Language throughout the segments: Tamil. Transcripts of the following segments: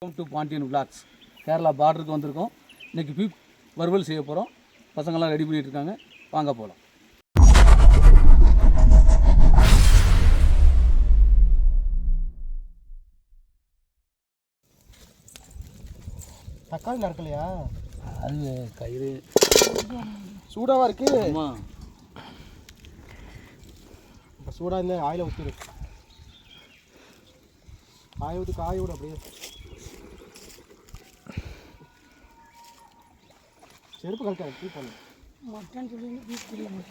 Welcome to Pandian vlogs. Kerala பார்டருக்கு வந்திருக்கோம். இன்றைக்கி பீப் வறுவல் செய்ய போகிறோம். பசங்கள்லாம் ரெடி பண்ணிகிட்டு இருக்காங்க. வாங்க போகலாம். தக்காளி நடக்கலையா? அது கயிறு சூடாக இருக்குது. ஆமாம், இப்போ சூடாக இருந்தால் ஆயில ஊற்றிடு. காய ஊற்றி காய விடு அப்படியே. செருப்பு கழட்டாது டீ பண்ணு. மட்டன் சொல்லி பீஃப் பிரியாணி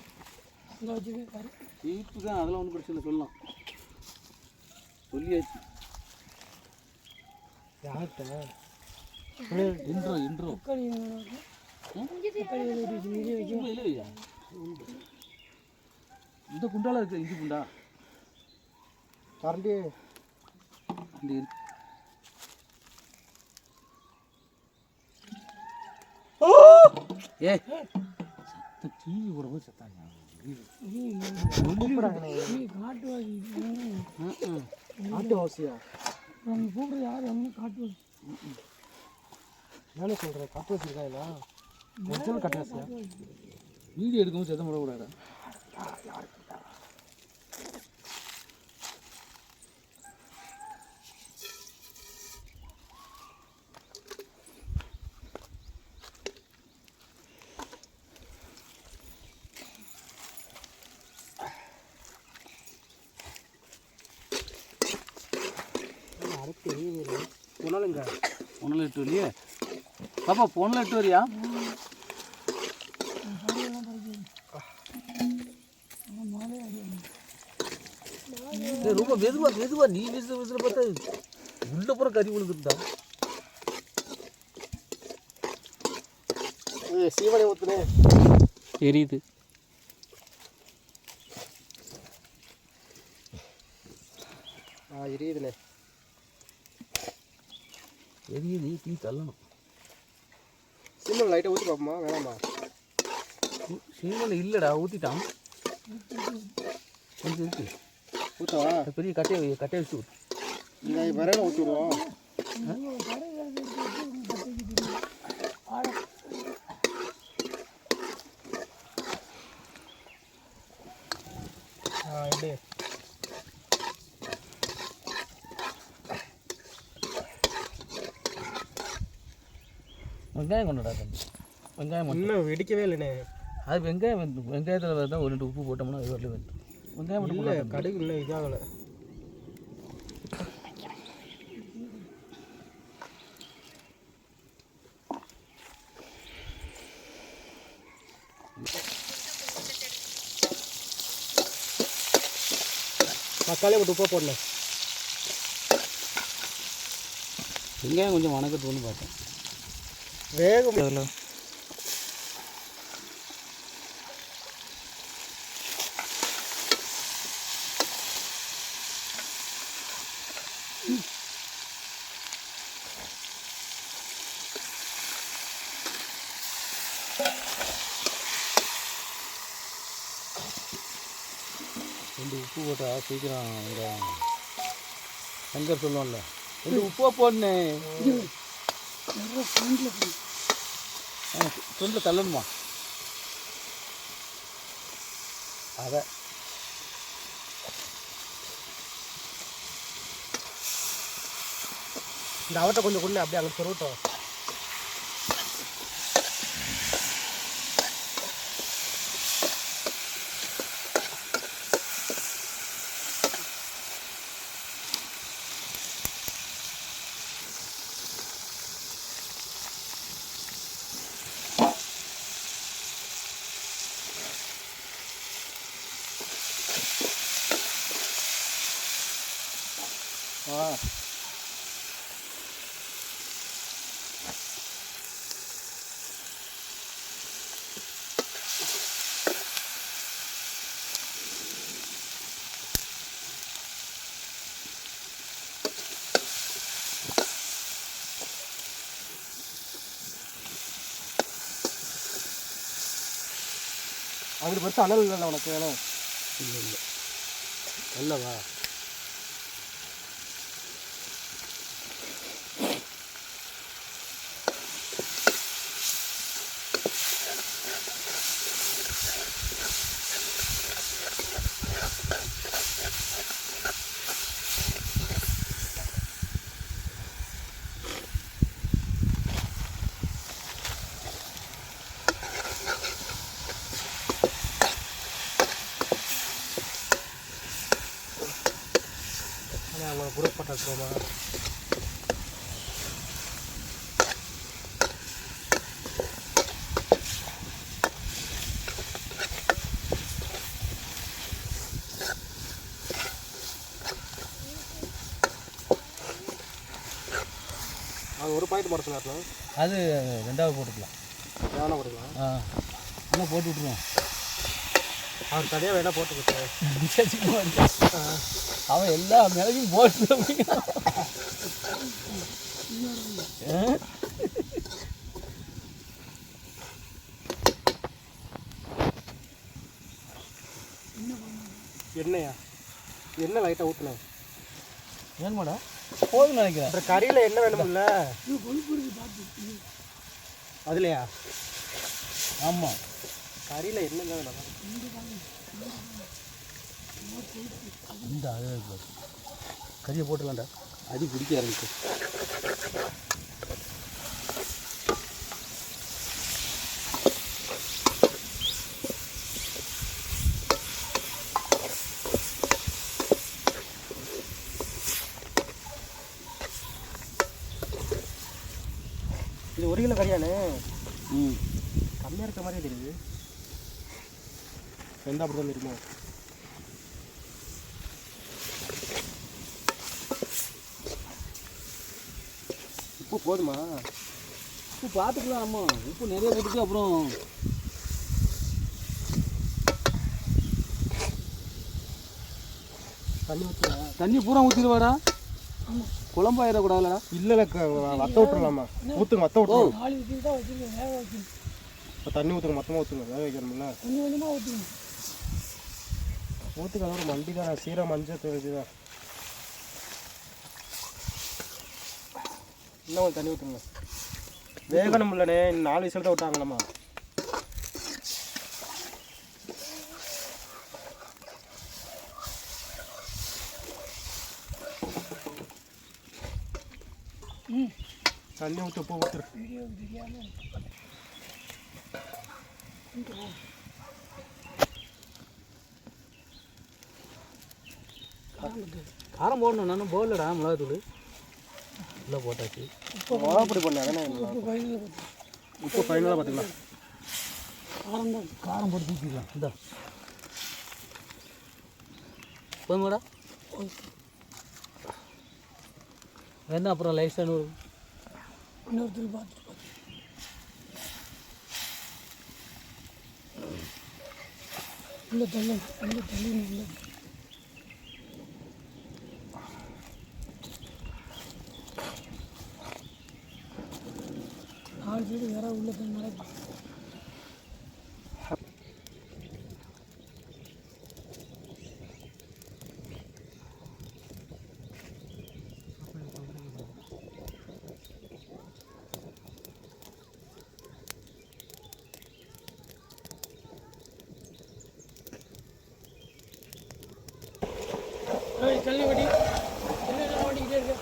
அங்கே வச்சுருக்காரு. பீப்பு தான், அதெல்லாம் ஒன்றும் பிரச்சனை சொல்லலாம். சொல்லியாச்சு. யார்கிட்ட இன்ட்ரோ தக்காளி இந்த குண்டால இருக்கு. இஞ்சி குண்டா கரண்டி இந்த ஏ டிவி போடும்போது செத்தாங்க. ஆட்டு அவசியா நம்ம கூப்பிட்ற யார் வந்து காட்டுவாசி நானே சொல்கிறேன். கட்டு வச்சுருக்காங்களா? ஒரிஜினல் கட்டு வசியா? வீடியோ எடுக்கும்போது செத்த போடக்கூடாது. அடுத்து உணலுங்க ஒன்றில் எட்டு வரலையே பாப்பா. பொண்ணில் எட்டு வரியா? ரொம்ப மெதுவா நீ விசில பார்த்தா உள்ள பூரா கறி விழுந்துட்டா. சீவனை ஊற்றுனே தெரியுது. எரியுதுண்ணே. எரியுது, தீ தள்ளணும். சீமன் லைட்டாக ஊற்றி பார்ப்போமா வேணாமா? சீமனை இல்லைடா, ஊற்றிட்டான். கொஞ்சம் இருக்கு. ஊற்றவா? பெரிய கட்டையை வச்சு ஊற்று. நீங்கள் விரைவில் ஊற்றிடுவோம். எப்படி வெங்காயம் கொண்டுடா தம்பி. வெங்காயம் இன்னும் வெடிக்கவே இல்லைண்ணே. அது வெங்காயத்தில் தான் ஒரு 2 உப்பு போட்டோம்னா அது வரல வேண்டும். வெங்காயம் மட்டும் இல்லை கடுகு இல்லை இதாகலை. தக்காளி போட்டு உப்பா போடணும். வெங்காயம் கொஞ்சம் வணக்கத்துன்னு பார்த்தேன். வேகம் அதில் கொஞ்சம் உப்பு போட்டா சீக்கிரம் இந்த சங்கர் சொல்லுவோம்ல, கொஞ்சம் உப்பா போடனேன். ஃப்ரெண்டில் தள்ளணுமா? அதை இந்த அவட்டை கொஞ்சம் கொண்டு அப்படியே அங்கே சொருட்டோம். அங்கிட்டு பறிச்சு அனல் இல்லை உனக்கு வேணும்? இல்லை இல்லை நல்லவா புறப்பட்ட போமா அது ஒரு பாயிண்ட் போட சொன்னார்ண்ணா. அது ரெண்டாவது போட்டுக்கலாம். வேணா போட்டுக்கலாம். ஆனால் போட்டு விட்ருவோம். அவர் தனியாக வேணா போட்டு கொடுத்தேன். அவன் எல்லா மிளகையும் போட்டு எண்ணெயா? எண்ணெய் லைட்டாக ஊற்றுனேன். வேணுமாடா? போதும் நினைக்கிறேன். அப்புறம் கறியில் எண்ணெய் வேணுமில்ல? அதுலையா? ஆமாம், கறியில் எண்ணெய் தான் வேணும். இந்த அது கறியை போட்டுலாம்டா, அடி பிடிக்க ஆரம்பிச்சு. இது 1 கிலோ கறியானே? ம், கம்மியாக இருக்க மாதிரியே தெரியுது. எந்த அப்படி தான் இருக்குமோ? உப்பு போதுமா? உப்பு பார்த்துக்கலாம். ஆமாம், உப்பு நிறைய போட்டுட்டு அப்புறம் தண்ணி ஊற்றுவா? தண்ணி பூரா ஊற்றிடுவாடா, குழம்பாயிடக்கூடாதுலடா. இல்லை வத்த விட்டுருலாமா? ஊற்றுங்க, வத்த விட்டுருவோம். 4 விசில் தான் வச்சுருக்கேன், வேக வச்சு. இப்போ தண்ணி ஊற்றுங்க, மொத்தமாக ஊற்றுங்க, வேக வைக்கணும்ல. கொஞ்சம் கொஞ்சமாக ஊற்றுங்க. ஊற்றுக்க அதோட மண்டி தான், சீரகம், மஞ்சள் தூள் தான். இன்னும் கொஞ்சம் தண்ணி ஊற்றுங்க. வேகணும் இல்லைண்ணே, 4 விசில் தான் விட்டாங்களாம்மா. தண்ணி ஊற்றி உப்பு ஊற்றுரு. வீடியோவுக்கு தெரியாமல் காரம் போடணும். நானும் போடலடா மிளகாத்தூள். இல்லை போட்டாச்சு. மிளகாப்பொடி போடணும். அதானே உப்பு ஃபைனலாக போட்டு உப்பு ஃபைனலாக பார்த்துக்கலாம். காரம் தான். காரம் போட்டு தூக்கிக்கலாம். இந்த போதுமாடா? வேணா அப்புறம் லைட்டாக இன்னொருத்தர் பார்த்து உள்ள தள்ளி உள்ள நாலு சைடு வேற உள்ள தள்ளி நடக்கும். தள்ளி வடி என்ன ஓடிக்கிட்டே இருக்க.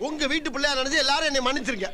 உங்க வீட்டு பிள்ளையா நினைச்சு எல்லாரும் என்னை மன்னிச்சிருங்க.